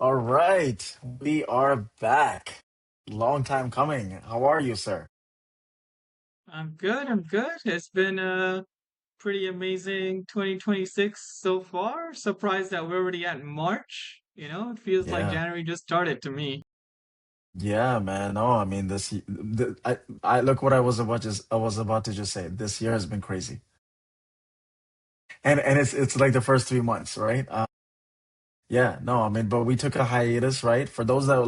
All right, we are back. Long time coming. How are you, sir? I'm good. I'm good. It's been a pretty amazing 2026 so far. Surprised that we're already at March. It feels like Yeah, January just started to me. yeah, man. No, I mean I look what I was about to just say. This year has been crazy, and it's like the first 3 months, right? Yeah, no, I mean, but we took a hiatus, right? For those that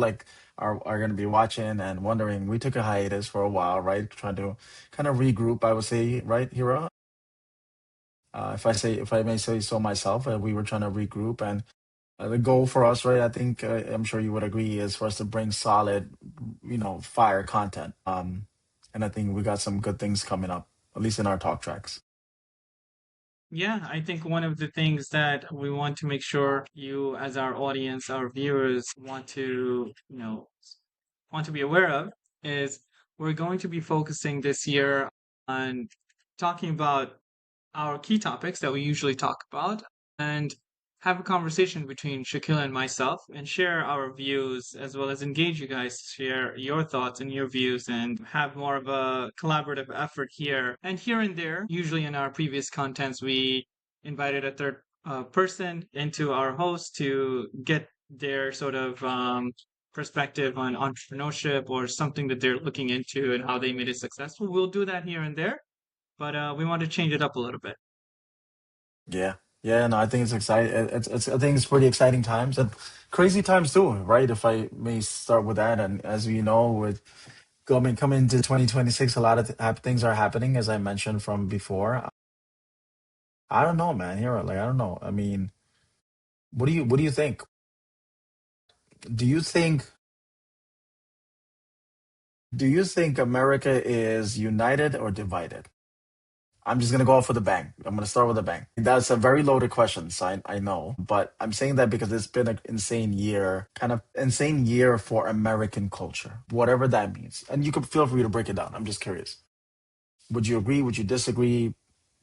are gonna be watching and wondering, we took a hiatus for a while, right? Trying to kind of regroup, I would say, right, Hira? If I may say so myself, we were trying to regroup and. The goal for us, right? I think I'm sure you would agree, is for us to bring solid, fire content. And I think we got some good things coming up, at least in our talk tracks. Yeah, I think one of the things that we want to make sure you, as our audience, our viewers, want to be aware of is we're going to be focusing this year on talking about our key topics that we usually talk about and have a conversation between Shakil and myself and share our views as well as engage you guys to share your thoughts and your views and have more of a collaborative effort here. And here and there, usually in our previous contents, we invited a third person into our host to get their sort of perspective on entrepreneurship or something that they're looking into and how they made it successful. We'll do that here and there, but we want to change it up a little bit. Yeah, yeah. No, I think it's exciting. I think it's pretty exciting times and crazy times too, right? If I may start with that, and as we know, with coming into 2026, a lot of things are happening, as I mentioned from before. I don't know, man. Here, like I don't know. I mean, what do you think? Do you think Do you think America is united or divided? I'm just gonna go off with a bang. I'm gonna start with a bang. That's a very loaded question, so I know, but I'm saying that because it's been an insane year, kind of insane year for American culture, whatever that means. And you can feel free to break it down. I'm just curious. Would you agree? Would you disagree?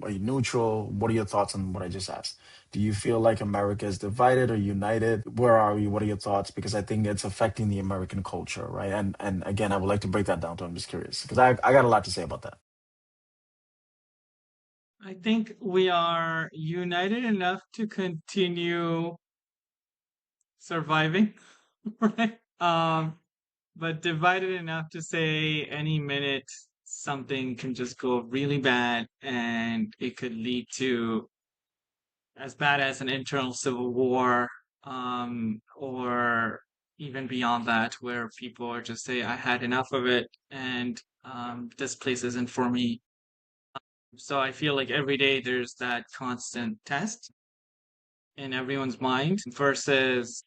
Are you neutral? What are your thoughts on what I just asked? Do you feel like America is divided or united? Where are we? What are your thoughts? Because I think it's affecting the American culture, right? And again, I would like to break that down. So I'm just curious because I got a lot to say about that. I think we are united enough to continue surviving, right? But divided enough to say any minute something can just go really bad and it could lead to as bad as an internal civil war, or even beyond that, where people are just say, I had enough of it and this place isn't for me. So I feel like every day there's that constant test in everyone's mind versus,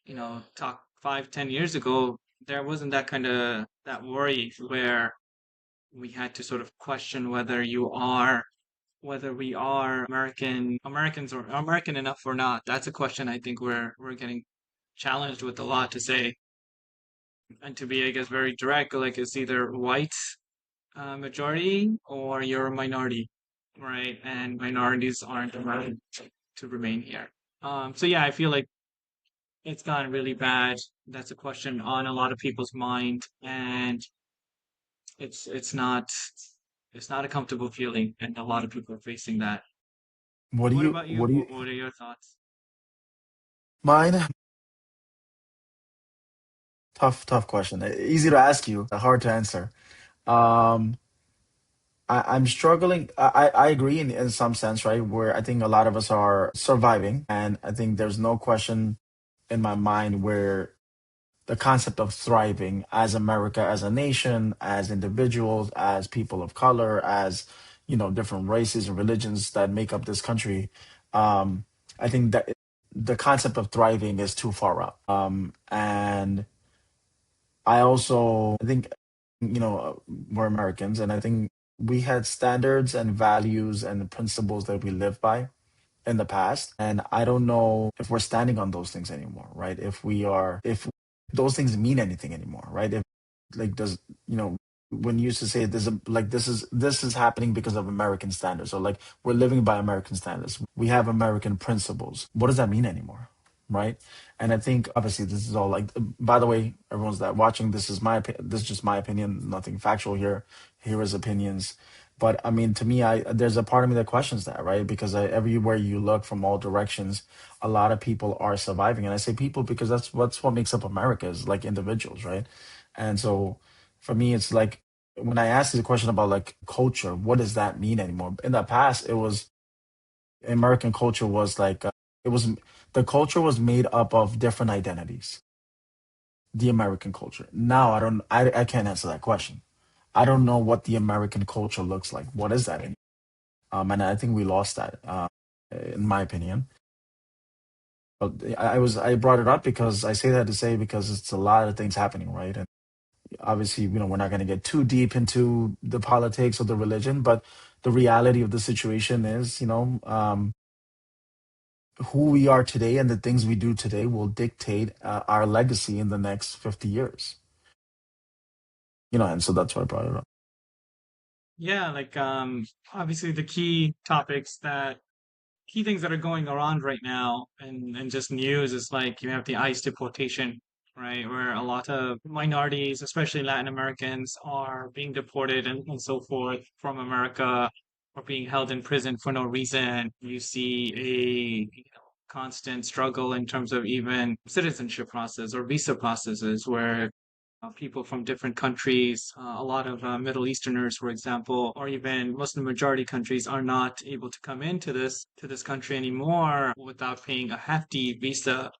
talk 5, 10 years ago, there wasn't that kind of that worry where we had to sort of question whether we are Americans or American enough or not. That's a question I think we're getting challenged with a lot to say. And to be, I guess, very direct, like it's either white majority or you're a minority, right? And minorities aren't allowed to remain here. So yeah, I feel like it's gotten really bad. That's a question on a lot of people's mind, and it's not a comfortable feeling, and a lot of people are facing that. What about you? What do you What are your thoughts? mine? Tough question. Easy to ask you, hard to answer. Um, I'm struggling. I agree in some sense, right? Where I think a lot of us are surviving, and I think there's no question in my mind where the concept of thriving as America, as a nation, as individuals, as people of color, as different races and religions that make up this country. I think that the concept of thriving is too far out. And I think we're Americans, and I think we had standards and values and principles that we live by in the past, and I don't know if we're standing on those things anymore, right? If those things mean anything anymore, right? If like does when you used to say this is happening because of American standards, or like we're living by American standards, we have American principles. What does that mean anymore? right? And I think obviously this is all like, by the way, everyone's that watching, this is just my opinion, nothing factual here. Here is opinions. But I mean, to me, I there's a part of me that questions that, right? Because everywhere you look from all directions, a lot of people are surviving, and I say people because that's what makes up America is like individuals, right? And so for me, it's like when I ask you the question about like culture, what does that mean anymore? In the past, it was American culture was like it was the culture was made up of different identities. The American culture. Now I can't answer that question. I don't know what the American culture looks like. What is that? And I think we lost that, in my opinion. But I brought it up because I say that to say because it's a lot of things happening, right? And obviously, we're not going to get too deep into the politics or the religion, but the reality of the situation is, who we are today and the things we do today will dictate our legacy in the next 50 years. And so that's why I brought it up. Yeah, like obviously the key things that are going around right now and just news is like you have the ICE deportation, right? Where a lot of minorities, especially Latin Americans, are being deported and so forth from America or being held in prison for no reason. You see constant struggle in terms of even citizenship process or visa processes where people from different countries, a lot of Middle Easterners, for example, or even Muslim majority countries are not able to come into this country anymore without paying a hefty visa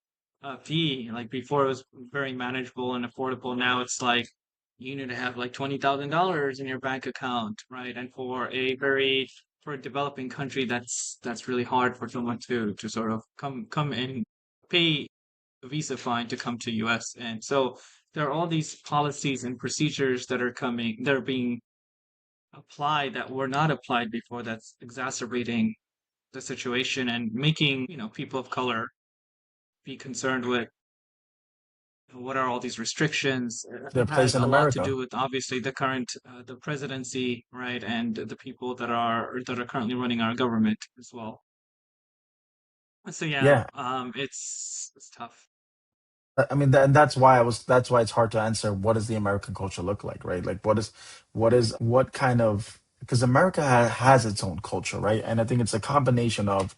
fee. Like before, it was very manageable and affordable. Now it's like you need to have like $20,000 in your bank account, right? And for a developing country, that's really hard for someone to sort of come and pay a visa fine to come to US. And so there are all these policies and procedures that are being applied that were not applied before that's exacerbating the situation and making, people of color be concerned with what are all these restrictions. Their It place has in a lot to America. do with obviously the presidency, right, and the people that are currently running our government as well. So yeah, Yeah. it's tough. I mean, that's why it's hard to answer what does the American culture look like, right? Like, what kind of, because America has its own culture, right? And I think it's a combination of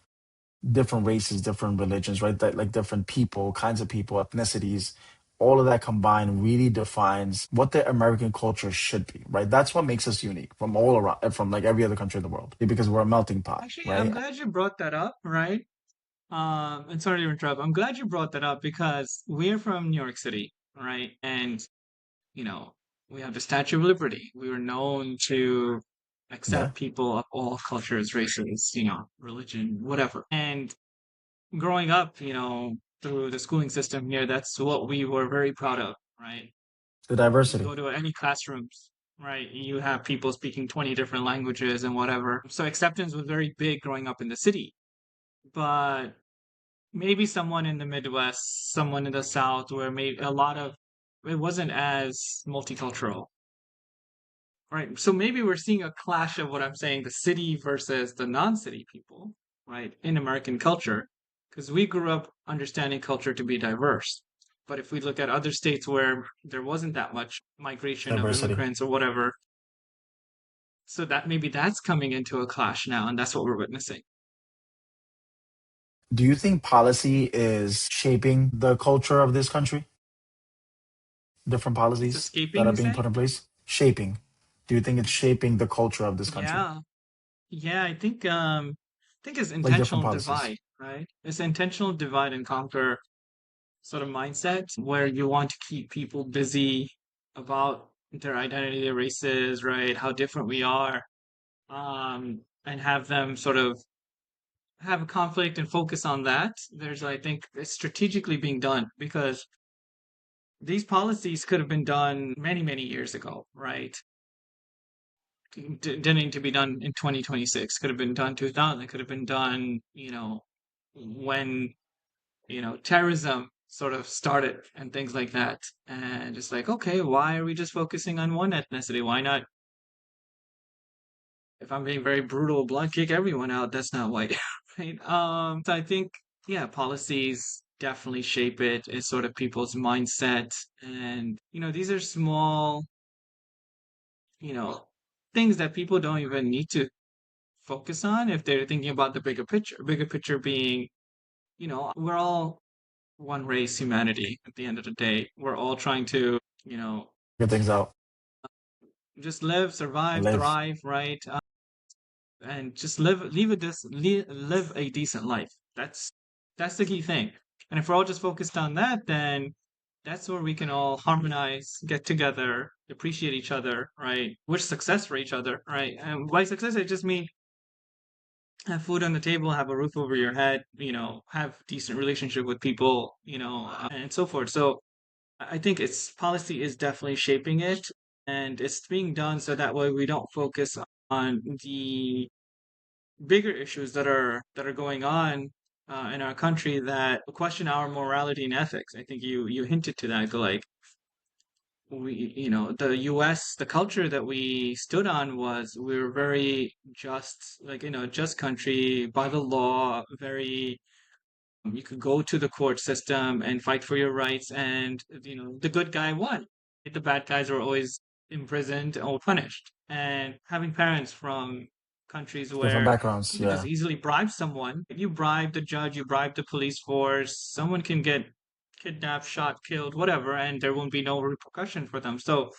different races, different religions, right? That like different people, kinds of people, ethnicities, all of that combined really defines what the American culture should be, right? That's what makes us unique from all around, from like every other country in the world, because we're a melting pot, Actually, I'm right? glad you brought that up, right? And sorry to interrupt. I'm glad you brought that up because we're from New York City, right? And, you know, we have the Statue of Liberty. We were known to Yeah. accept people of all cultures, races, religion, whatever. And growing up, through the schooling system here, that's what we were very proud of, right? The You diversity. go to any classrooms, right? You have people speaking 20 different languages and whatever. So acceptance was very big growing up in the city. But maybe someone in the Midwest, someone in the South, where maybe it wasn't as multicultural, right? So maybe we're seeing a clash of what I'm saying, the city versus the non-city people, right, in American culture, because we grew up understanding culture to be diverse. But if we look at other states where there wasn't that much migration of Diversity. immigrants or whatever, so that maybe that's coming into a clash now, and that's what we're witnessing. Do you think policy is shaping the culture of this country? Different It's policies that escaping, are you being say? put in place? Shaping. Do you think it's shaping the culture of this country? Yeah. Yeah, I think it's Like different intentional policies. divide, right? It's intentional divide and conquer sort of mindset where you want to keep people busy about their identity, their races, right? How different we are, and have them sort of have a conflict and focus on that. I think, it's strategically being done because these policies could have been done many, many years ago, right? Didn't need to be done in 2026. Could have been done 2000. Could have been done, when, terrorism sort of started and things like that. And it's like, okay, why are we just focusing on one ethnicity? Why not, if I'm being very brutal, blunt, kick everyone out? That's not white, right? So I think, yeah, policies. definitely shape it is sort of people's mindset. And, these are small, you know, things that people don't even need to focus on if they're thinking about the bigger picture being, we're all one race, humanity, at the end of the day. We're all trying to, Get things out just live, and survive, live. thrive, right? And just live a decent life. That's the key thing. And if we're all just focused on that, then that's where we can all harmonize, get together, appreciate each other, right? Wish success for each other, right? And by success, I just mean have food on the table, have a roof over your head, have decent relationship with people, and so forth. So I think its policy is definitely shaping it, and it's being done so that way we don't focus on the bigger issues that are going on in our country that question our morality and ethics. I think you hinted to that, like the U.S. the culture that we stood on was we were very just, like just country by the law, very you could go to the court system and fight for your rights, and the good guy won. The bad guys were always imprisoned or punished. And having parents from countries Different where backgrounds. you can just Yeah. easily bribe someone, if you bribe the judge, you bribe the police force, someone can get kidnapped, shot, killed, whatever, and there won't be no repercussion for them. So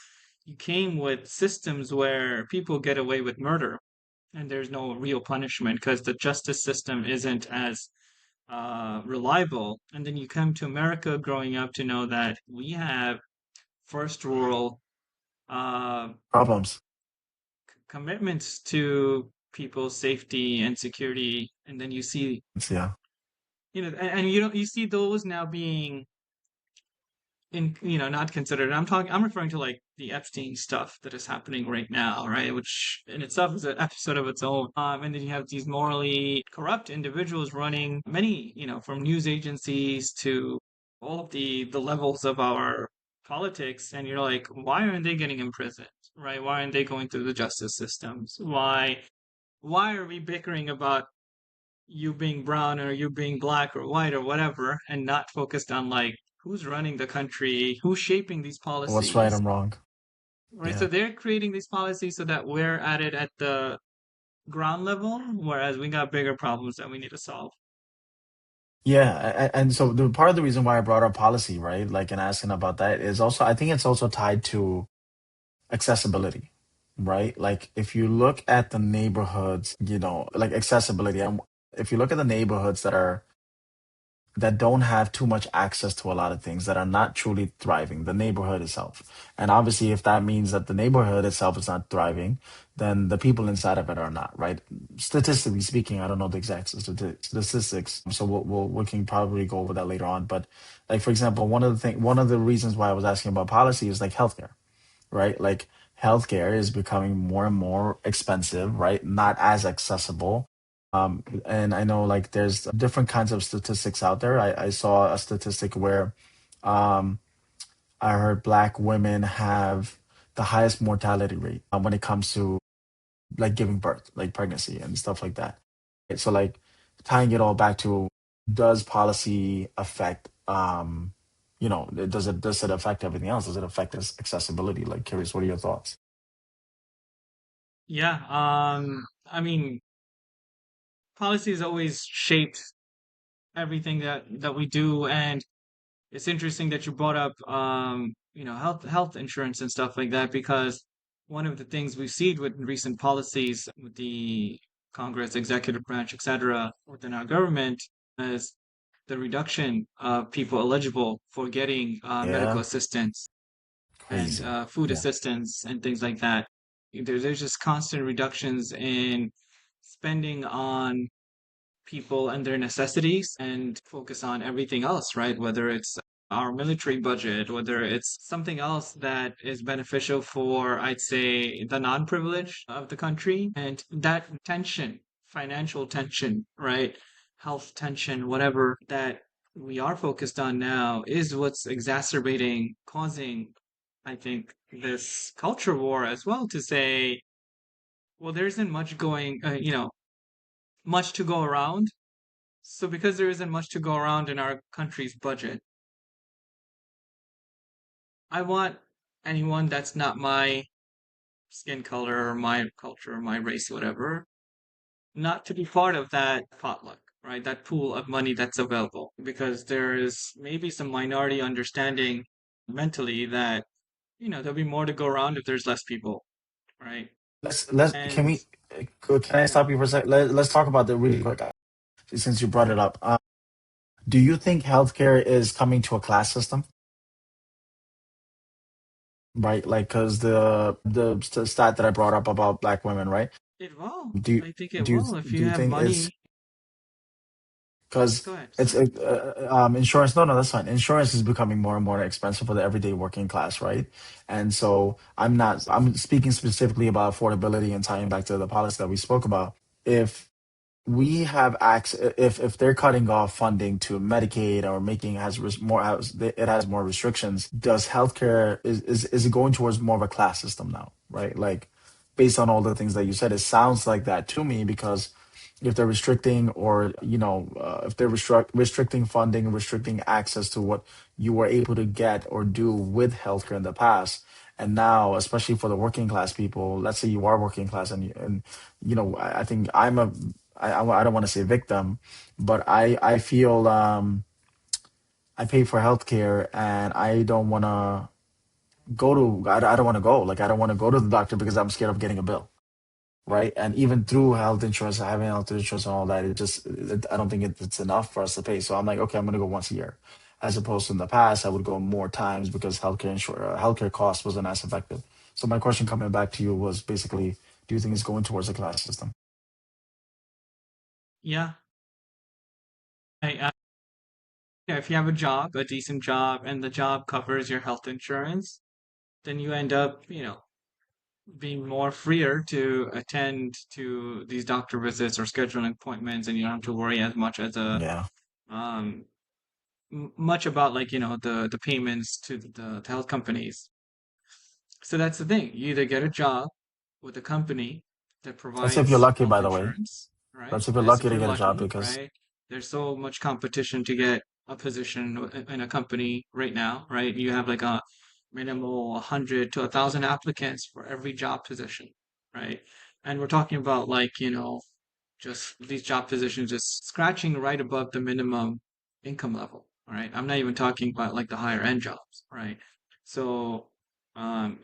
you came with systems where people get away with murder and there's no real punishment because the justice system isn't as reliable. And then you come to America growing up to know that we have first world uh, Problems. commitments to people's safety and security. And then you see, Yeah. and you see those now being not considered. I'm referring to like the Epstein stuff that is happening right now, right? Which in itself is an episode of its own. And then you have these morally corrupt individuals running many, from news agencies to all of the levels of our politics, and you're like, why aren't they getting imprisoned, right? Why aren't they going through the justice systems? Why are we bickering about you being brown or you being black or white or whatever, and not focused on like who's running the country, who's shaping these What's right policies, and wrong. right? So Yeah. they're creating these policies so that we're at it at the ground level, whereas we got bigger problems that we need to solve. Yeah, and so the part of the reason why I brought up policy, right, like and asking about that is also I think it's also tied to accessibility, right? Like if you look at the neighborhoods, like accessibility, and if you look at the neighborhoods that don't have too much access to a lot of things, that are not truly thriving, the neighborhood itself. And obviously, if that means that the neighborhood itself is not thriving, then the people inside of it are not, right? Statistically speaking, I don't know the exact statistics, so we can probably go over that later on. But like for example, one of the reasons why I was asking about policy is like healthcare, right? Like healthcare is becoming more and more expensive, right? Not as accessible. And I know like there's different kinds of statistics out there. I saw a statistic where um, I heard Black women have the highest mortality rate when it comes to like giving birth, like pregnancy and stuff like that. So like tying it all back to, does policy affect does it affect everything else? Does it affect this accessibility? Like curious, what are your thoughts? Yeah, I mean, policy has always shaped everything that we do, and it's interesting that you brought up health insurance and stuff like that, because one of the things we've seen with recent policies with the Congress, executive branch, etc., within our government is the reduction of people eligible for getting medical Yeah, assistance and crazy. food Yeah. assistance and things like that. There's just constant reductions in spending on people and their necessities and focus on everything else, right? Whether it's our military budget, whether it's something else that is beneficial for, I'd say, the non-privileged of the country. And that tension, financial tension, right? Health tension, whatever that we are focused on now is what's exacerbating, causing, I think, this culture war as well to say, well, there isn't much going, much to go around, So because there isn't much to go around in our country's budget, I want anyone that's not my skin color or my culture or my race, whatever, not to be part of that potluck, right? That pool of money that's available, because there is maybe some minority understanding mentally that, there'll be more to go around if there's less people, right? Let's can And we can I yeah, stop you for a sec? Let's talk about that really quick since you brought it up. Do you think healthcare is coming to a class system? Right, like because the stat that I brought up about black women, right? it will. Do you I think it do you will. If do you you have think it's money, because go ahead. it's Sorry. insurance? No, no, that's fine. Insurance is becoming more and more expensive for the everyday working class, right? And so I'm speaking specifically about affordability and tying back to the policy that we spoke about. If we have access, if they're cutting off funding to Medicaid or making it has more restrictions, does healthcare is it going towards more of a class system now, right? Like based on all the things that you said, it sounds like that to me because if they're restricting or if they're restricting funding, restricting access to what you were able to get or do with healthcare in the past, and now especially for the working class people, let's say you are working class and I think I don't want to say victim, but I feel I pay for healthcare and I don't want to I don't want to go, like I don't want to go to the doctor because I'm scared of getting a bill, right? And even through health insurance, having health insurance and all that, I don't think it's enough for us to pay. So I'm like, okay, I'm gonna go once a year, as opposed to in the past I would go more times because healthcare cost wasn't as effective. So my question coming back to you was basically, do you think it's going towards a class system? Yeah. Yeah, if you have a job, a decent job, and the job covers your health insurance, then you end up, being more freer to attend to these doctor visits or scheduling appointments, and you don't have to worry as much as Yeah, um much about like the payments to the health companies. So that's the thing. You either get a job with a company that that's if you're provides lucky, health by the way. insurance, right? That's if you're That's lucky if to you're get a job lucky, because right? There's so much competition to get a position in a company right now, right? You have like a minimal 100 to 1,000 applicants for every job position, right? And we're talking about like, just these job positions just scratching right above the minimum income level, all right? I'm not even talking about like the higher end jobs, right? So,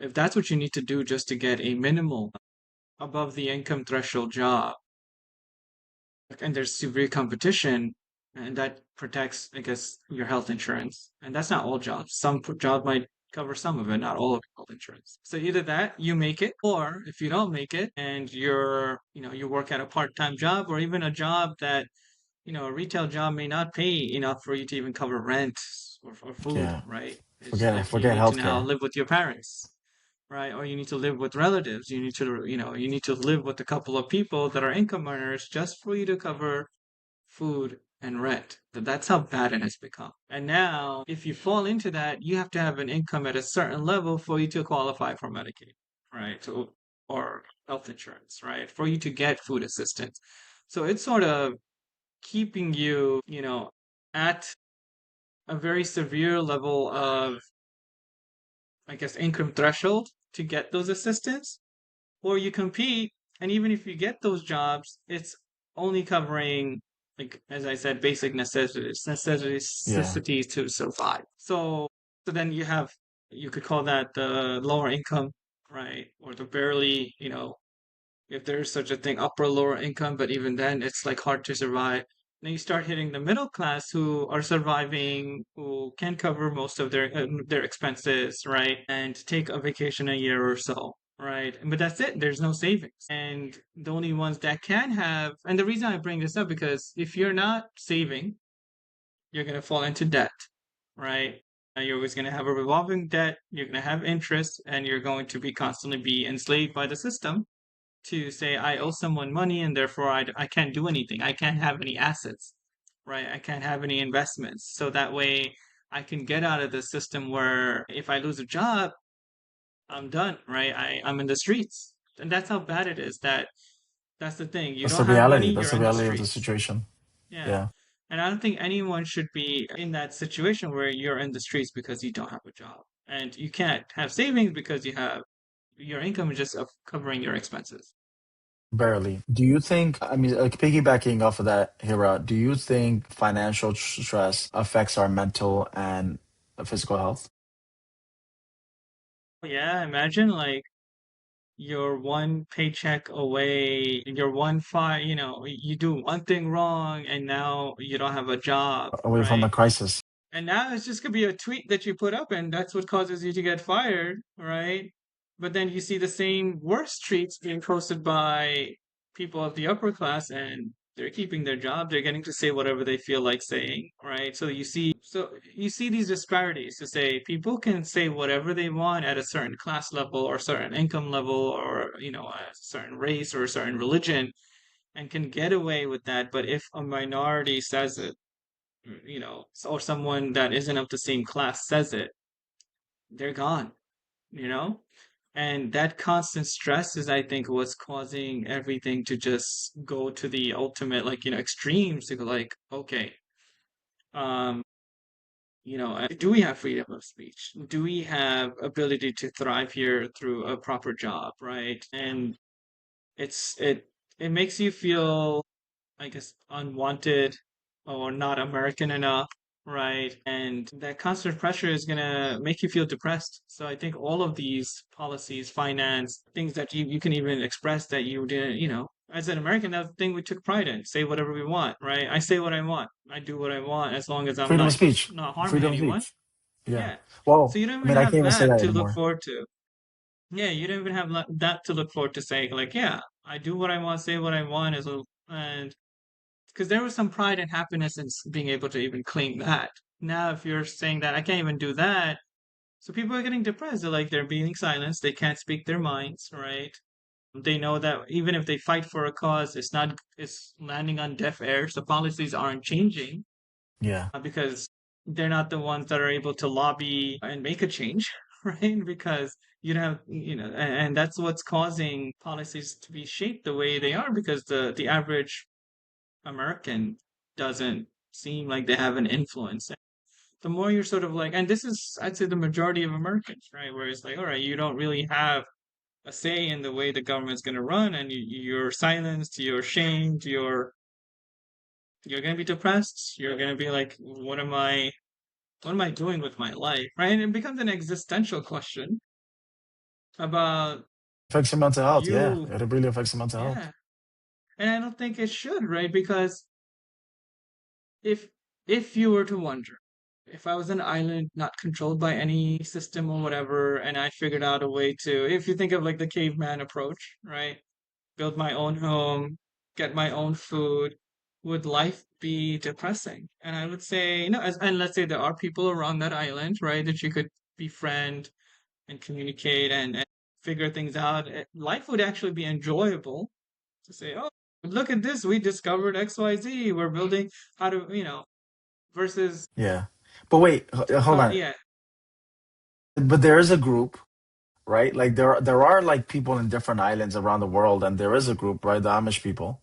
if that's what you need to do just to get a minimal above the income threshold job, and there's severe competition, and that protects, I guess, your health insurance. And that's not all jobs. Some job might cover some of it, not all of your health insurance. So either that, you make it, or if you don't make it and you work at a part-time job or even a job that, a retail job may not pay enough for you to even cover rent or food, yeah, right? It's forget like you forget need to now healthcare. live with your parents, right? Or you need to live with relatives. You need to live with a couple of people that are income earners just for you to cover food and rent. That's how bad it has become. And now, if you fall into that, you have to have an income at a certain level for you to qualify for Medicaid, right? Or health insurance, right? For you to get food assistance. So it's sort of keeping you, at a very severe level of, I guess, income threshold to get those assistance, or you compete, and even if you get those jobs, it's only covering, like as I said, basic Yeah, necessities to survive. So then you could call that the lower income, right? Or the barely, if there's such a thing, upper lower income, but even then it's like hard to survive. Then you start hitting the middle class who are surviving, who can cover most of their expenses, right? And take a vacation a year or so, right? But that's it. There's no savings. And the only ones that can have, and the reason I bring this up because if you're not saving, you're going to fall into debt, right? You're always going to have a revolving debt, you're going to have interest, and you're going to be constantly be enslaved by the system to say I owe someone money and therefore I can't do anything. I can't have any assets, right? I can't have any investments. So that way I can get out of the system where if I lose a job, I'm done, right? I'm in the streets. And that's how bad it is. That's the thing. You that's the don't have reality. money, That's you're the in the reality of the streets. situation. Yeah. Yeah. And I don't think anyone should be in that situation where you're in the streets because you don't have a job and you can't have savings because you have your income is just of covering your expenses. Barely. Do you think, I mean, like piggybacking off of that, Hira, do you think financial stress affects our mental and physical health? Yeah, imagine like you're one paycheck away, you're one you know, you do one thing wrong and now you don't have a job, Away from a right? crisis. And now it's just gonna be a tweet that you put up, and that's what causes you to get fired, right? But then you see the same worst tweets being posted by people of the upper class, and they're keeping their job. They're getting to say whatever they feel like saying, right? So you see these disparities to say people can say whatever they want at a certain class level or certain income level or a certain race or a certain religion and can get away with that. But if a minority says it, or someone that isn't of the same class says it, they're gone, you know? And that constant stress is, I think, what's causing everything to just go to the ultimate, like, extremes to go like, okay, um, do we have freedom of speech? Do we have ability to thrive here through a proper job, right? And it's it makes you feel, I guess, unwanted or not American enough, right? And that constant pressure is gonna make you feel depressed. So I think all of these policies, finance, things that you can even express that you didn't, as an American, that's the thing we took pride in. Say whatever we want, right? I say what I want. I do what I want as long as I'm Freedom of like speech. not harming Freedom of anyone. speech. Yeah. Yeah. So Well, you don't I even mean, I can't have even say that that to look anymore. forward to. Yeah, you don't even have that to look forward to saying like, yeah, I do what I want, say what I want, and because there was some pride and happiness in being able to even claim that. Now, if you're saying that I can't even do that, so people are getting depressed. They're being silenced. They can't speak their minds, right? They know that even if they fight for a cause, it's landing on deaf ears. The policies aren't changing Yeah. because they're not the ones that are able to lobby and make a change, right? Because you have, and that's what's causing policies to be shaped the way they are because the average American doesn't seem like they have an influence. The more you're sort of like, and this is, I'd say, the majority of Americans, right? Where it's like, all right, you don't really have a say in the way the government's going to run, and you're silenced, you're shamed, you're going to be depressed. You're going to be like, what am I doing with my life, right? And it becomes an existential question about Affects your mental health. Yeah. you, It really affects your mental health. yeah. And I don't think it should, right? Because if if you were to wonder, if I was an island not controlled by any system or whatever, and I figured out a way to, if you think of like the caveman approach, right? Build my own home, get my own food, would life be depressing? And I would say, and let's say there are people around that island, right, that you could befriend and communicate and figure things out. Life would actually be enjoyable to say, oh, look at this, we discovered XYZ, we're building how to, versus Yeah. But wait, hold on. yeah, But there is a group, right? Like there are like people in different islands around the world, and there is a group, right? The Amish people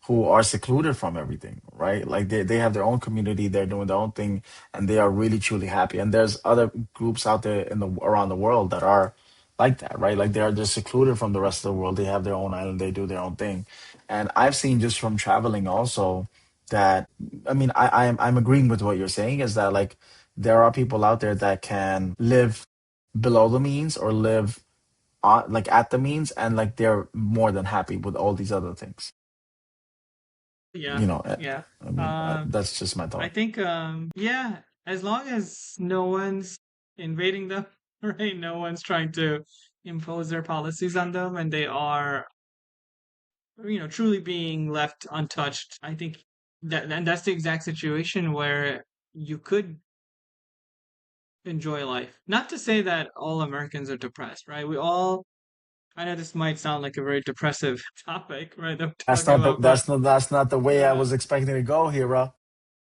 who are secluded from everything, right? Like they have their own community, they're doing their own thing, and they are really truly happy. And there's other groups out there in the around the world that are like that, right? Like they are just secluded from the rest of the world. They have their own island, they do their own thing. And I've seen just from traveling also that I mean I'm agreeing with what you're saying is that like there are people out there that can live below the means or live on like at the means and like they're more than happy with all these other things. yeah, You know, yeah. I mean, Um, that's just my I thought. think, yeah, as long as no one's invading them, right? No one's trying to impose their policies on them, and they are, truly being left untouched. I think and that's the exact situation where you could enjoy life. Not to say that all Americans are depressed, right? I know this might sound like a very depressive topic, right? That we're That's talking not the about, but that's not the way I yeah, was expecting to go, Hira.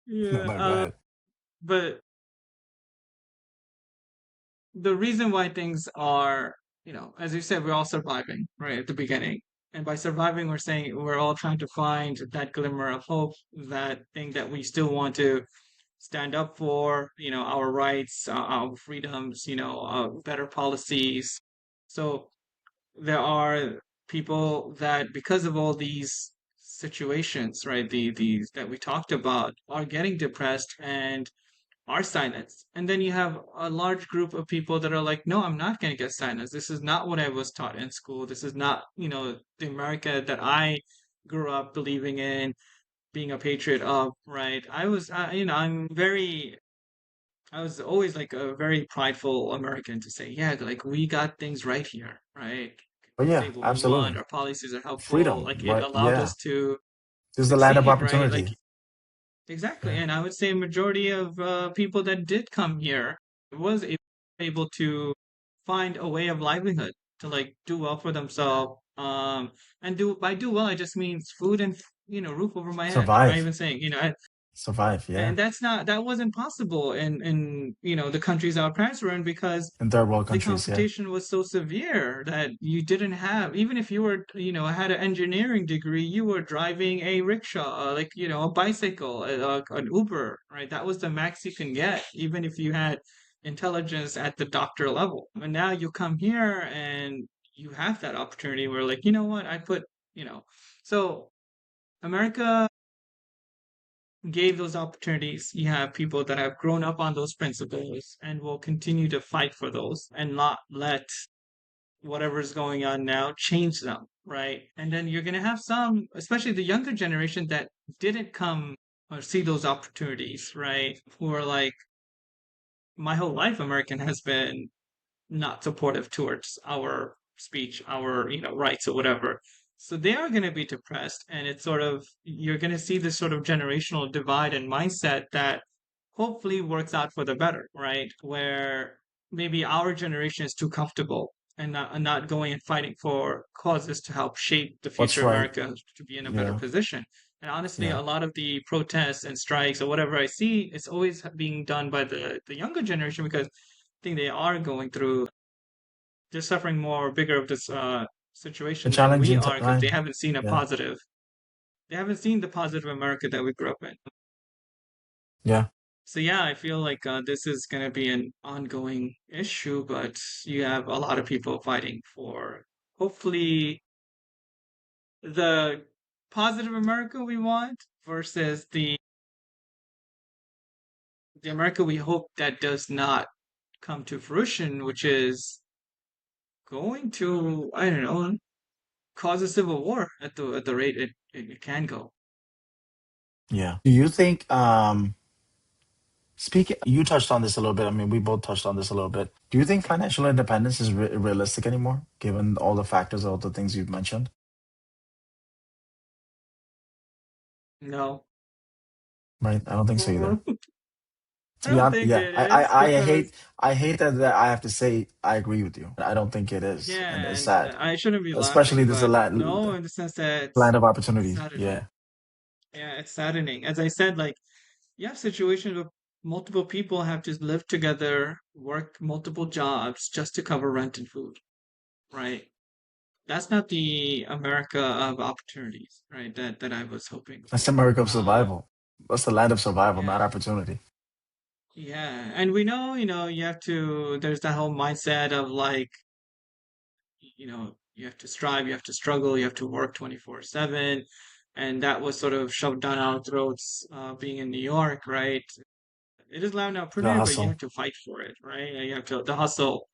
No, yeah. no, go ahead. But the reason why things are, as you said, we're all surviving, right, at the beginning. And by surviving, we're saying we're all trying to find that glimmer of hope, that thing that we still want to stand up for, our rights, our freedoms, better policies. So there are people that, because of all these situations, right, these that we talked about, are getting depressed and are silenced. And then you have a large group of people that are like, no, I'm not going to get silenced. This is not what I was taught in school. This is not, the America that I grew up believing in, being a patriot of, right? I was always like a very prideful American to say, yeah, like we got things right here, right? But Say yeah, what we want, absolutely. our policies are helpful, Freedom, like it right? allowed Yeah. us to This is the land of succeed, right? Like opportunity. exactly. Yeah. And I would say a majority of people that did come here was able to find a way of livelihood to like do well for themselves. And do well, I just means food and roof over my head. I'm not Survive. even saying Survive. Yeah. and that wasn't possible in the countries our parents were in because In third world the countries. Yeah. competition was so severe that you didn't have, even if you were had an engineering degree, you were driving a rickshaw, like a bicycle, an Uber, right? That was the max you can get, even if you had intelligence at the doctor level. And now you come here and you have that opportunity where like, you know what, I put you know so America gave those opportunities. You have people that have grown up on those principles and will continue to fight for those and not let whatever's going on now change them, right? And then you're going to have some, especially the younger generation that didn't come or see those opportunities, right? Who are like, my whole life, American has been not supportive towards our speech, our rights or whatever. So they are going to be depressed, and it's sort of you're going to see this sort of generational divide and mindset that hopefully works out for the better, right? Where maybe our generation is too comfortable and not going and fighting for causes to help shape the What's future right? America to be in a better Yeah. position. And honestly, Yeah. a lot of the protests and strikes or whatever I see, it's always being done by the younger generation because I think they are going through, they're suffering more bigger of this A situation than we challenging are because they time. haven't seen a Yeah. positive. They haven't seen the positive America that we grew up in. Yeah. So yeah, I feel like this is going to be an ongoing issue, but you have a lot of people fighting for hopefully the positive America we want versus the America we hope that does not come to fruition, which is going to, I don't know, cause a civil war at the rate it can go. Yeah. Do you think speaking you touched on this a little bit. I mean, we both touched on this a little bit. Do you think financial independence is realistic anymore given all the factors, all the things you've mentioned? No. Right? I don't think so either. I To be don't honest, think yeah. it is because I hate that I have to say I agree with you. I don't think it is, and yeah, it's and sad. I shouldn't be Especially laughing, this is a but no, in the sense that land of it's opportunity. saddening. Yeah. Yeah, it's saddening. As I said, like you have situations where multiple people have to live together, work multiple jobs just to cover rent and food, right? That's not the America of opportunities, right? That I was hoping That's for. America of survival. That's the land of survival, not Yeah. opportunity. Yeah, and we know, you have to, there's that whole mindset of like, you have to strive, you have to struggle, you have to work 24/7. And that was sort of shoved down our throats, being in New York, right? It is loud and The opportunity, but you hustle. have to fight for it, right? You have to, the hustle,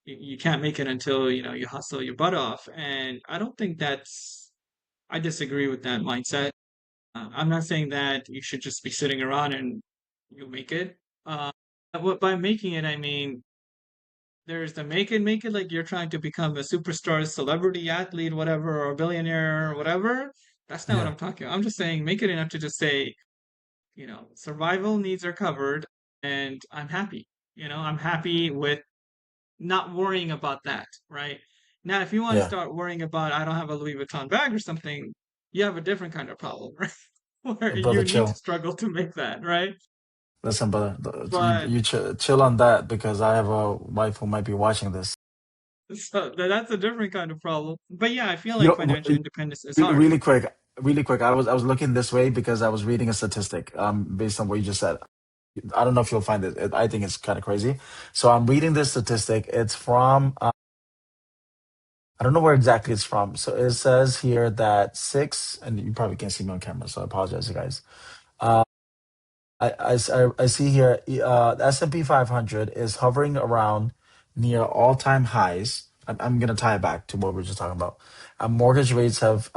you can't make it until, you hustle your butt off. And I don't think I disagree with that mindset. I'm not saying that you should just be sitting around and you'll make it. Uh, by making it, I mean, there's the make it like you're trying to become a superstar, celebrity, athlete, whatever, or a billionaire, or whatever. That's not what Yeah. I'm talking about. I'm just saying make it enough to just say, survival needs are covered and I'm happy. I'm happy with not worrying about that, right? Now, if you want to Yeah. start worrying about I don't have a Louis Vuitton bag or something, you have a different kind of problem, right? Where Brother, you need to chill. struggle to make that, right? Listen, brother, But you chill on that because I have a wife who might be watching this. So that's a different kind of problem. But yeah, I feel You like know, financial independence is really, hard. really quick. I was looking this way because I was reading a statistic based on what you just said. I don't know if you'll find it. I think it's kind of crazy. So I'm reading this statistic. It's from I don't know where exactly it's from. So it says here that six, and you probably can't see me on camera, so I apologize, you guys. Uh, I see here the S&P 500 is hovering around near all-time highs. I'm going to tie it back to what we were just talking about. Mortgage rates have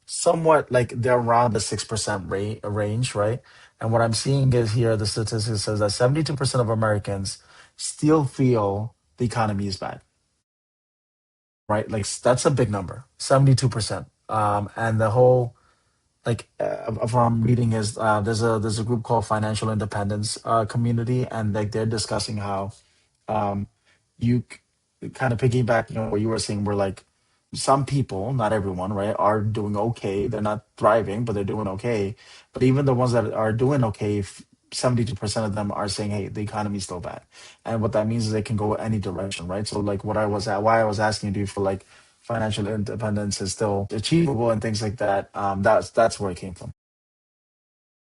somewhat like they're around the 6% rate range, right? And what I'm seeing is here the statistics says that 72% of Americans still feel the economy is bad, right? Like that's a big number, 72%. And the whole of what I'm reading is there's a group called Financial Independence Community, and like they're discussing how um, you kind of piggyback, what you were saying, where like some people, not everyone, right, are doing okay. They're not thriving, but they're doing okay. But even the ones that are doing okay, 72% of them are saying, "Hey, the economy's still bad," and what that means is they can go any direction, right? So like what I was at, why I was asking, do you feel like financial independence is still achievable and things like that? That's where it came from.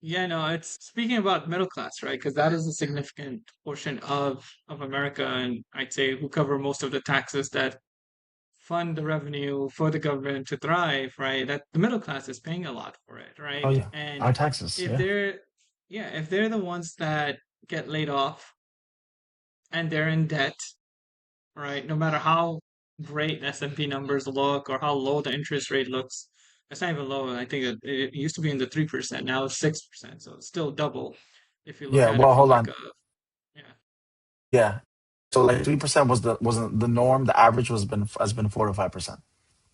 Yeah, no, it's speaking about middle class, right? Because that is a significant portion of America, and I'd say who cover most of the taxes that fund the revenue for the government to thrive, right? That the middle class is paying a lot for it, Oh right? yeah, And our taxes, if yeah. they're, yeah, if they're the ones that get laid off and they're in debt, right? No matter how great S&P numbers look or how low the interest rate looks, it's not even low. I think it used to be in the 3%. Now it's 6%. So it's still double if you look Yeah, at it well, from hold like on. a, yeah, Yeah. So like 3% wasn't the norm. The average has been 4 to 5%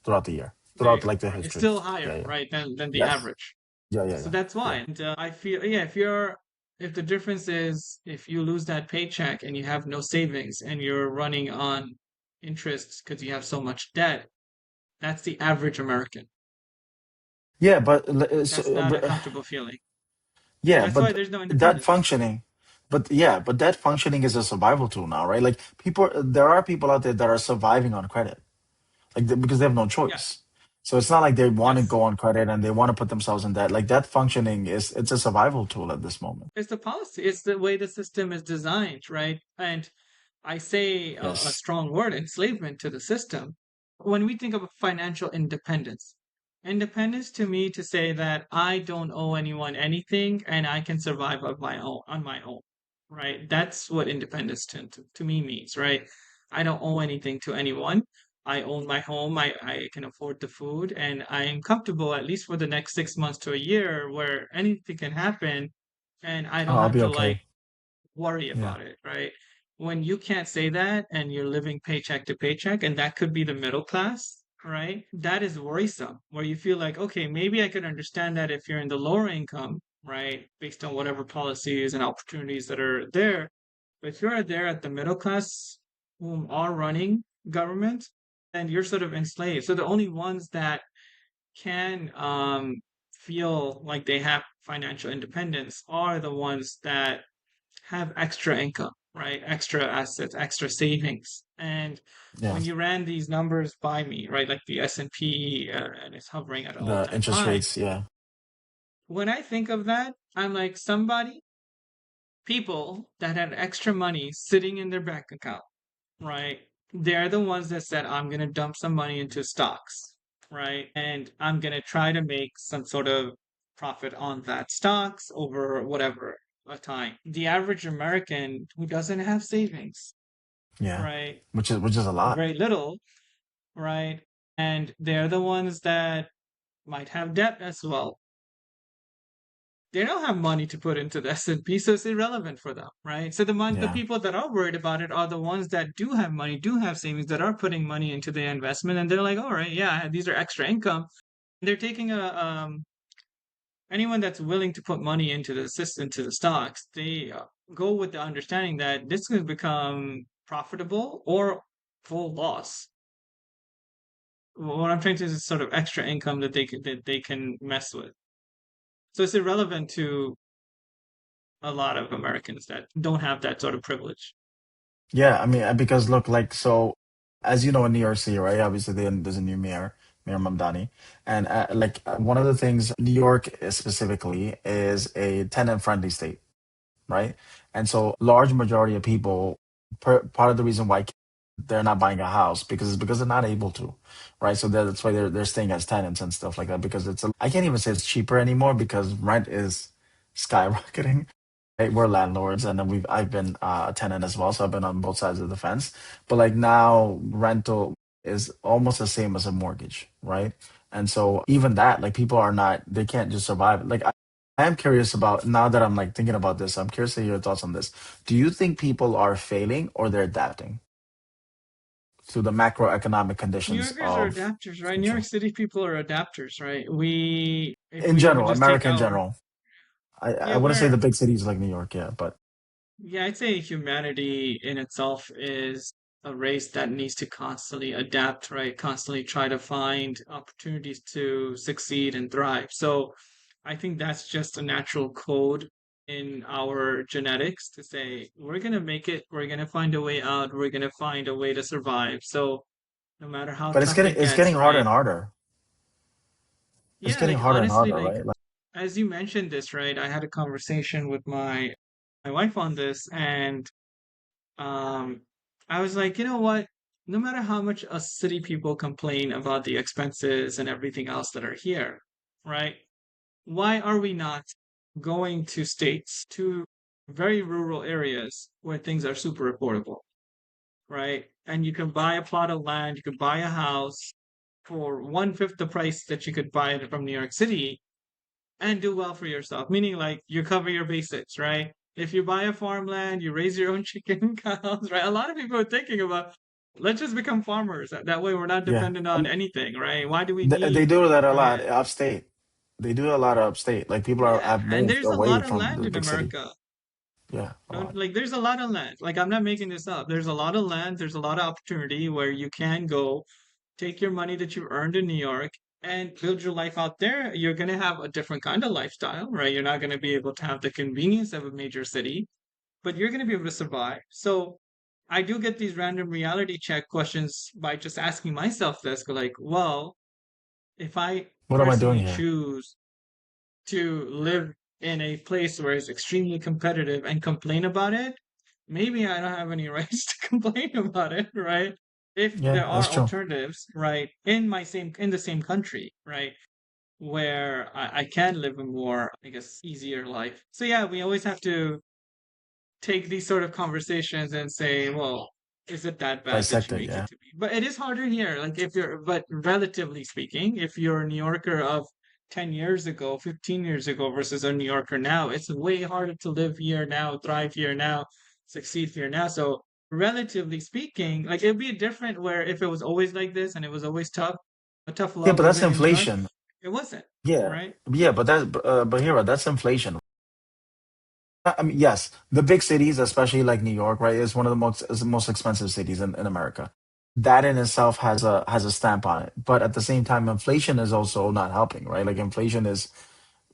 throughout the year, there throughout you go. like the Right. It's history. still Yeah, higher, yeah. right, than the Yes. average. Yeah, yeah, So yeah. that's why. Yeah. And I feel, yeah, if the difference is if you lose that paycheck and you have no savings and you're running on interest because you have so much debt, that's the average American. Yeah, but That's not a comfortable feeling. yeah, That's why but there's no that independence. functioning, but that functioning is a survival tool now, right? Like there are people out there that are surviving on credit, because they have no Yes, choice. So it's not like they want to yes. go on credit and they want to put themselves in debt. Like that functioning it's a survival tool at this moment. It's the policy. It's the way the system is designed, right? And I say a Yes. strong word, enslavement to the system. When we think of financial independence, independence to me to say that I don't owe anyone anything and I can survive on my own, right? That's what independence to me means, right? I don't owe anything to anyone. I own my home. I can afford the food and I am comfortable at least for the next 6 months to a year where anything can happen and I Oh, don't I'll have be to okay. like worry Yeah. about it, right? When you can't say that and you're living paycheck to paycheck, and that could be the middle class, right? That is worrisome, where you feel like, okay, maybe I could understand that if you're in the lower income, right, based on whatever policies and opportunities that are there. But if you're there at the middle class whom are running government, then you're sort of enslaved. So the only ones that can feel like they have financial independence are the ones that have extra income, right? Extra assets, extra savings. And Yeah. when you ran these numbers by me, right, like the S&P and it's hovering at an The all-time interest high, rates, yeah. when I think of that, I'm like people that had extra money sitting in their bank account, right? They're the ones that said, I'm going to dump some money into stocks, right? And I'm going to try to make some sort of profit on that stocks over whatever a time. The average American who doesn't have savings, Yeah. right? Which is a Or lot. very little, right? And they're the ones that might have debt as well. They don't have money to put into the S&P, so it's irrelevant for them, right? So the Yeah. people that are worried about it are the ones that do have money, do have savings, that are putting money into their investment, and they're like, all right, yeah, these are extra income. They're taking a anyone that's willing to put money into the system, into the stocks, they go with the understanding that this could become profitable or full loss. What I'm trying to is sort of extra income that they can mess with. So it's irrelevant to a lot of Americans that don't have that sort of privilege. Yeah, I mean, because look, like so. as you know, in New York City, right? Obviously, there's a new mayor, Mayor Mamdani, and one of the things, New York specifically is a tenant-friendly state, right? And so, large majority of people, part of the reason why they're not buying a house because they're not able to, right? So that's why they're staying as tenants and stuff like that because I can't even say it's cheaper anymore because rent is skyrocketing. Right? We're landlords, and then I've been a tenant as well, so I've been on both sides of the fence. But like now, rental is almost the same as a mortgage, right? And so even that, like people are not, they can't just survive. I am curious about now that I'm like thinking about this. I'm curious to hear your thoughts on this. Do you think people are failing or they're adapting to the macroeconomic New conditions Yorkers are of adapters, right? New York future City people are adapters, right? If in we were general, just take America in our, general? I yeah, wouldn't say the big cities like New York, yeah, but yeah, I'd say humanity in itself is a race that needs to constantly adapt, right? Constantly try to find opportunities to succeed and thrive. So I think that's just a natural code in our genetics to say, we're going to make it, we're going to find a way out, we're going to find a way to survive. So no matter how tough it it's gets, getting harder right? and harder. It's Yeah, getting like harder and honestly, harder, like right? as you mentioned this, right? I had a conversation with my wife on this, and um, I was like, you know what? No matter how much us city people complain about the expenses and everything else that are here, right? Why are we not going to states, to very rural areas where things are super affordable, right? And you can buy a plot of land, you can buy a house for one-fifth the price that you could buy it from New York City and do well for yourself, meaning like you cover your basics, right? If you buy a farmland, you raise your own chicken cows, right? A lot of people are thinking about let's just become farmers. That way we're not Yeah. dependent on anything, right? Why do we They need, do that a lot right? upstate. They do a lot of upstate. Like people are Yeah, have and moved there's a away lot of from land the in big city. America. Yeah, a Don't lot. like there's a lot of land. Like I'm not making this up. There's a lot of land, there's a lot of opportunity where you can go take your money that you earned in New York and build your life out there. You're going to have a different kind of lifestyle, right? You're not going to be able to have the convenience of a major city, but you're going to be able to survive. So I do get these random reality check questions by just asking myself this, like, well, if I What am I doing personally here? choose to live in a place where it's extremely competitive and complain about it, maybe I don't have any rights to complain about it, right? If Yeah, there are that's true. alternatives, right, in the same country, right, where I can live a more, I guess, easier life. So yeah, we always have to take these sort of conversations and say, well, is it that bad that Dissect you it. make it Yeah, to be? But it is harder here. Like if you're, but relatively speaking, if you're a New Yorker of 10 years ago, 15 years ago versus a New Yorker now, it's way harder to live here now, thrive here now, succeed here now. So relatively speaking, like it'd be different where if it was always like this and it was always tough, a tough yeah, love but that's living in New York, inflation. it wasn't, Yeah, right? yeah, but here, that's inflation. I mean, yes, the big cities, especially like New York, right, is one of the most expensive cities in America. That in itself has a stamp on it. But at the same time, inflation is also not helping, right? Like inflation is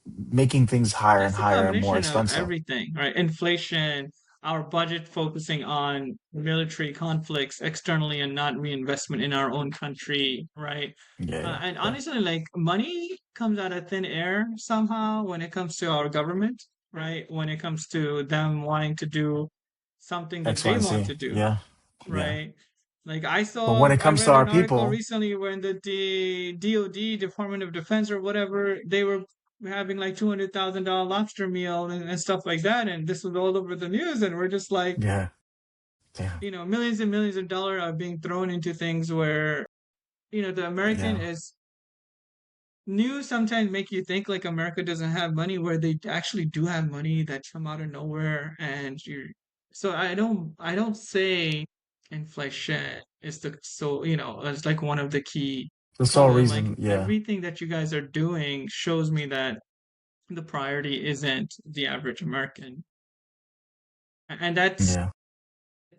making things higher and It's a higher and more combination of expensive. everything, right? Inflation, our budget focusing on military conflicts externally and not reinvestment in our own country, right? Yeah, yeah, And yeah. honestly, like money comes out of thin air somehow when it comes to our government, right? When it comes to them wanting to do something that X, Y, they and want Z. to do, Yeah, yeah. right? Like But when it I comes to read our an article people, recently when the DOD, Department of Defense or whatever, they were having like $200,000 lobster meal and stuff like that, and this was all over the news, and we're just like, yeah, damn, millions and millions of dollars are being thrown into things where the American yeah. is news sometimes make you think like America doesn't have money where they actually do have money that come out of nowhere and you so I don't say inflation is the so it's like one of the key The sole causes. I'm like reason, yeah, everything that you guys are doing shows me that the priority isn't the average American. And yeah.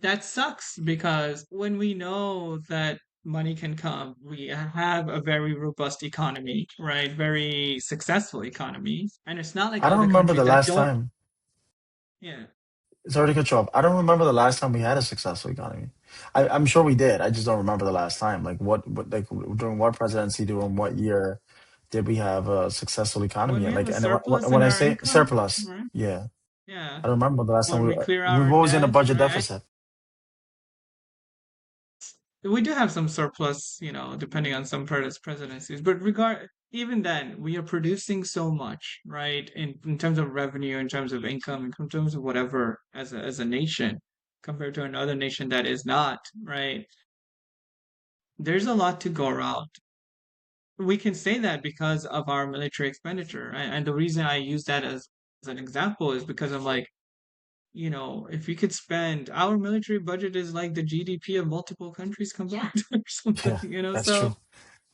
that sucks because when we know that money can come, we have a very robust economy, right? Very successful economy. And it's not like I don't other remember countries the that last don't, time. yeah. Sorry to cut you off. I don't remember the last time we had a successful economy. I'm sure we did. I just don't remember the last time. Like what like during what presidency, during what year did we have a successful When economy? we And have like, a and surplus when in I our say income, surplus, right? yeah, Yeah. I don't remember the last time When we clear we've our always in a debt, budget right? deficit. We do have some surplus, depending on some presidencies. But even then, we are producing so much, right? In terms of revenue, in terms of income, in terms of whatever, as a nation, compared to another nation that is not, right? There's a lot to go around. We can say that because of our military expenditure, right? And the reason I use that as an example is because I'm like, if you could spend our military budget is like the GDP of multiple countries combined or something, Yeah, that's so true.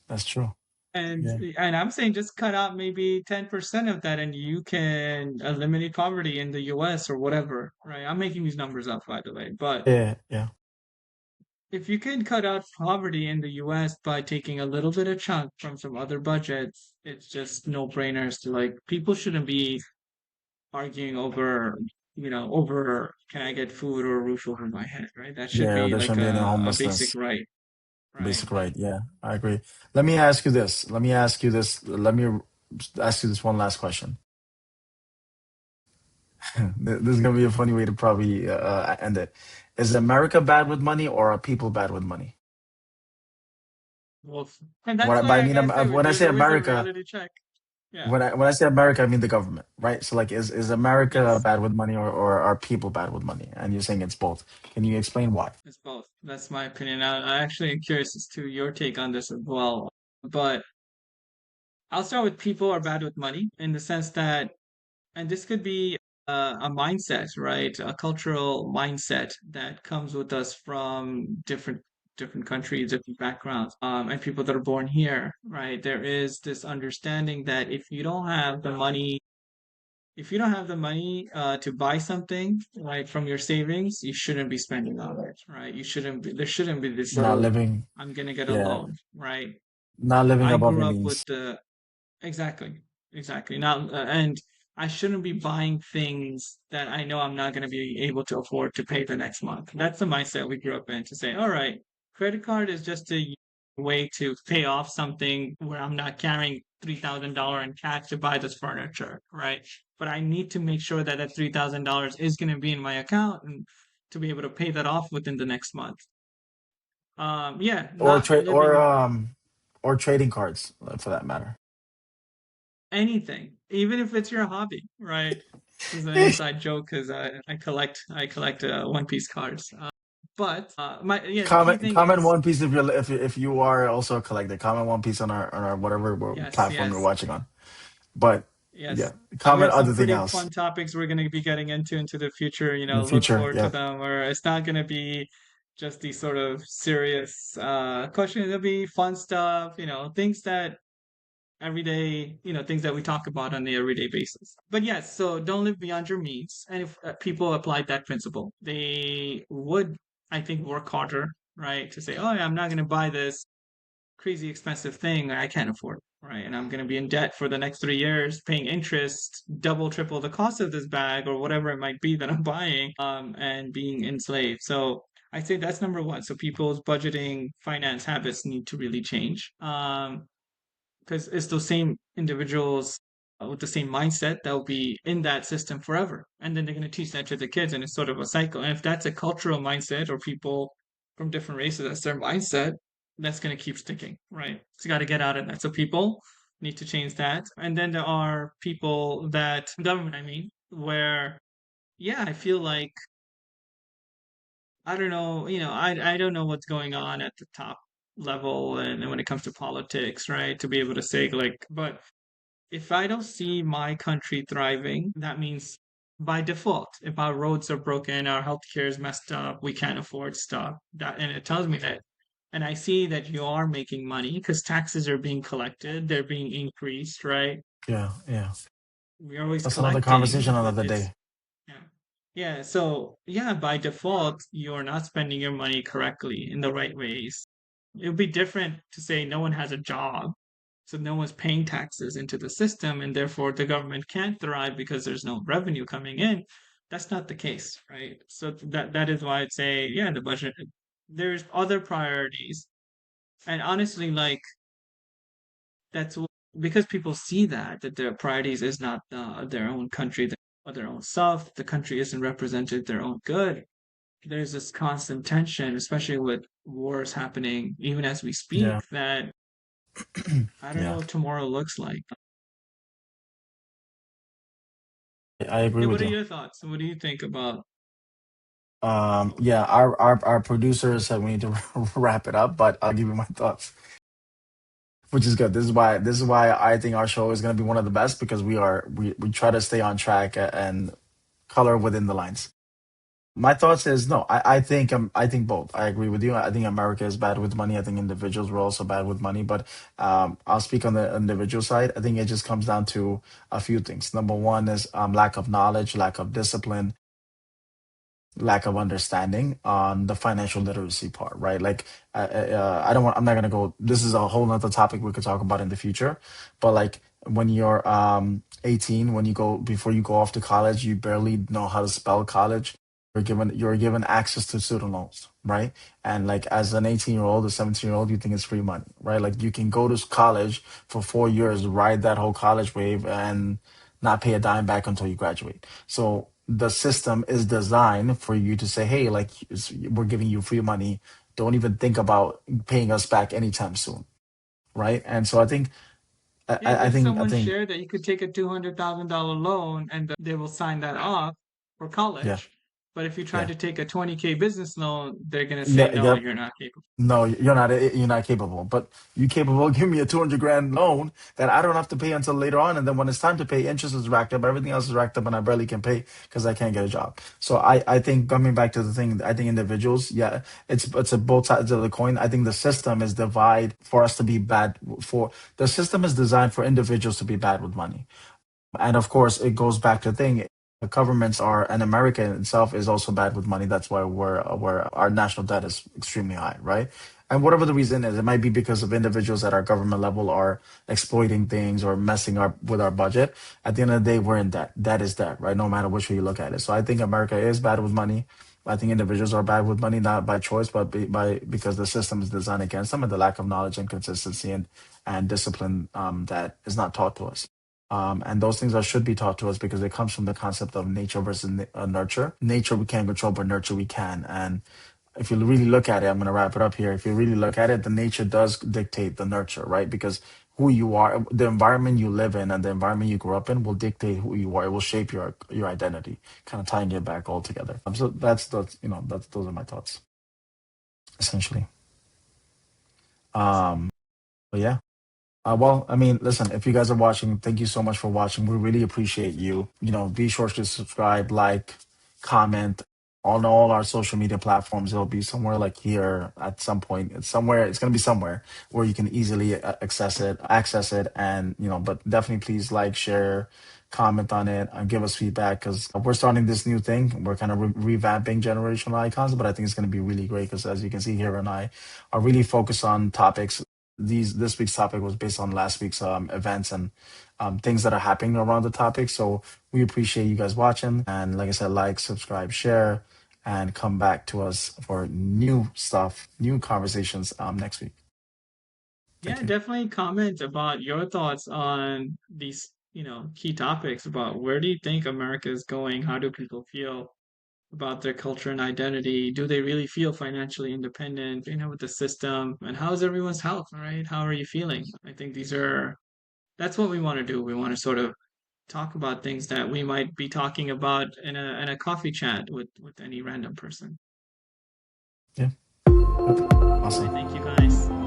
That's true. and Yeah. and I'm saying just cut out maybe 10% of that and you can eliminate poverty in the US or whatever, right? I'm making these numbers up by the way, but Yeah, yeah. if you can cut out poverty in the US by taking a little bit of chunk from some other budgets, it's just no-brainers to like people shouldn't be arguing over can I get food or a roof over my head, right? That should Yeah, be there like shouldn't be any a basic homelessness. right, right? Basic right. Yeah, I agree. Let me ask you this. Let me ask you this. Let me ask you this one last question. This is gonna be a funny way to probably end it. Is America bad with money, or are people bad with money? Well, and that's What why I I mean, gotta say when I there's say always a America, reality check. Yeah, when I say America, I mean the government, right? So like, is America yes, bad with money, or are people bad with money? And you're saying it's both. Can you explain why? it's both. That's my opinion. I actually am curious as to your take on this as well. But I'll start with people are bad with money in the sense that, and this could be a mindset, right? A cultural mindset that comes with us from different countries, different backgrounds, and people that are born here, right? There is this understanding that if you don't have the money to buy something like from your savings, you shouldn't be spending on it, right? There shouldn't be this sort Not of living, I'm gonna get a yeah, loan, right? not living I above grew your up with means. the Exactly. Exactly. Now, and I shouldn't be buying things that I know I'm not going to be able to afford to pay the next month. That's the mindset we grew up in to say, all right, credit card is just a way to pay off something where I'm not carrying $3,000 in cash to buy this furniture, right? But I need to make sure that that $3,000 is going to be in my account and to be able to pay that off within the next month. Yeah, or not trade living or trading cards for that matter. anything, even if it's your hobby, right? This is an inside joke because I collect One Piece cards. But my yeah, the key thing Comment is One Piece if you are also a collector. Comment One Piece on our whatever yes, platform you're yes, watching on. But yeah, yes. We comment have some other thing pretty else fun topics we're going to be getting into the future. in the Look future. forward to Yeah, them. Or it's not going to be just these sort of serious questions. It'll be fun stuff. Things that everyday, things that we talk about on the everyday basis. But yes, so don't live beyond your means. And if people applied that principle, they would, I think, work harder, right? To say, oh, yeah, I'm not going to buy this crazy expensive thing I can't afford, right? And I'm going to be in debt for the next 3 years, paying interest, double, triple the cost of this bag or whatever it might be that I'm buying, and being enslaved. So I say that's number one. So people's budgeting finance habits need to really change. Because it's those same individuals with the same mindset that will be in that system forever. And then they're going to teach that to the kids, and it's sort of a cycle. And if that's a cultural mindset or people from different races, that's their mindset, that's going to keep sticking, right? So you got to get out of that. So people need to change that. And then there are people that, government, I mean, where, yeah, I feel like I don't know, I don't know what's going on at the top level and when it comes to politics, right? To be able to say like, but if I don't see my country thriving, that means by default, if our roads are broken, our healthcare is messed up, we can't afford stuff. And it tells me that. And I see that you are making money because taxes are being collected, they're being increased, right? yeah, yeah. We're always That's another collecting, conversation but another it's day. yeah. Yeah, so yeah, by default, you're not spending your money correctly in the right ways. It would be different to say no one has a job, so no one's paying taxes into the system, and therefore the government can't thrive because there's no revenue coming in. That's not the case, right? So that is why I'd say, yeah, the budget. there's other priorities. And honestly, like that's because people see that their priorities is not their own country, their own stuff. The country isn't represented their own good. There's this constant tension, especially with wars happening even as we Yeah. speak, that I don't know Yeah. what tomorrow looks like. I agree Yeah, with what are you. your thoughts? What do you think about? Yeah, our producer said we need to wrap it up, but I'll give you my thoughts, which is good. This is why I think our show is going to be one of the best because we try to stay on track and color within the lines. My thoughts is no. I think both. I agree with you. I think America is bad with money. I think individuals were also bad with money. But I'll speak on the individual side. I think it just comes down to a few things. Number one is lack of knowledge, lack of discipline, lack of understanding on the financial literacy part, right? Like, I don't want, I'm not going to go, this is a whole nother topic we could talk about in the future. But like when you're 18, when you go, before you go off to college, you barely know how to spell college. You're given access to student loans, right? And like as an 18-year-old or 17-year-old, you think it's free money, right? Like you can go to college for 4 years, ride that whole college wave and not pay a dime back until you graduate. So the system is designed for you to say, hey, like we're giving you free money. Don't even think about paying us back anytime soon, right? And so I think, Yeah, did I someone think, share that you could take a $200,000 loan and they will sign that off for yeah, college? But if you try yeah, to take a 20K business loan, they're gonna say, yeah, no, yep. you're not capable. No, you're not capable. But you capable of giving me a 200 grand loan that I don't have to pay until later on, and then when it's time to pay, interest is racked up, everything else is racked up, and I barely can pay because I can't get a job. So I think coming back to the thing, I think individuals, yeah, it's a both sides of the coin. I think the system is divide for us to be bad for the system is designed for individuals to be bad with money. And of course, it goes back to the thing. The governments are, and America itself is also bad with money. That's why our national debt is extremely high, right? And whatever the reason is, it might be because of individuals at our government level are exploiting things or messing up with our budget. At the end of the day, we're in debt. Debt is debt, right? No matter which way you look at it. So I think America is bad with money. I think individuals are bad with money, not by choice, but because the system is designed against them and the lack of knowledge and consistency and discipline that is not taught to us. And those things should be taught to us because it comes from the concept of nature versus nurture. Nature we can't control, but nurture we can. And if you really look at it, I'm going to wrap it up here. If you really look at it, the nature does dictate the nurture, right? Because who you are, the environment you live in, and the environment you grew up in will dictate who you are. It will shape your identity. Kind of tying it back all together. So that's those are my thoughts essentially. Um, but yeah. Well, I mean, listen, if you guys are watching, thank you so much for watching. We really appreciate you. Be sure to subscribe, like, comment on all our social media platforms. It'll be somewhere like here at some point. It's somewhere, it's going to be somewhere where you can easily access it. And, but definitely please like, share, comment on it, and give us feedback because we're starting this new thing. We're kind of revamping generational icons, but I think it's going to be really great because as you can see here and I are really focused on topics. This week's topic was based on last week's events and things that are happening around the topic. So we appreciate you guys watching. And like I said, like, subscribe, share, and come back to us for new stuff, new conversations next week. Thank Yeah, you. definitely comment about your thoughts on these, key topics about where do you think America is going? How do people feel about their culture and identity? Do they really feel financially independent, with the system? And how is everyone's health, all right? How are you feeling? I think that's what we want to do. We want to sort of talk about things that we might be talking about in a coffee chat with any random person. Yeah. Yep. All right, Awesome. thank you guys.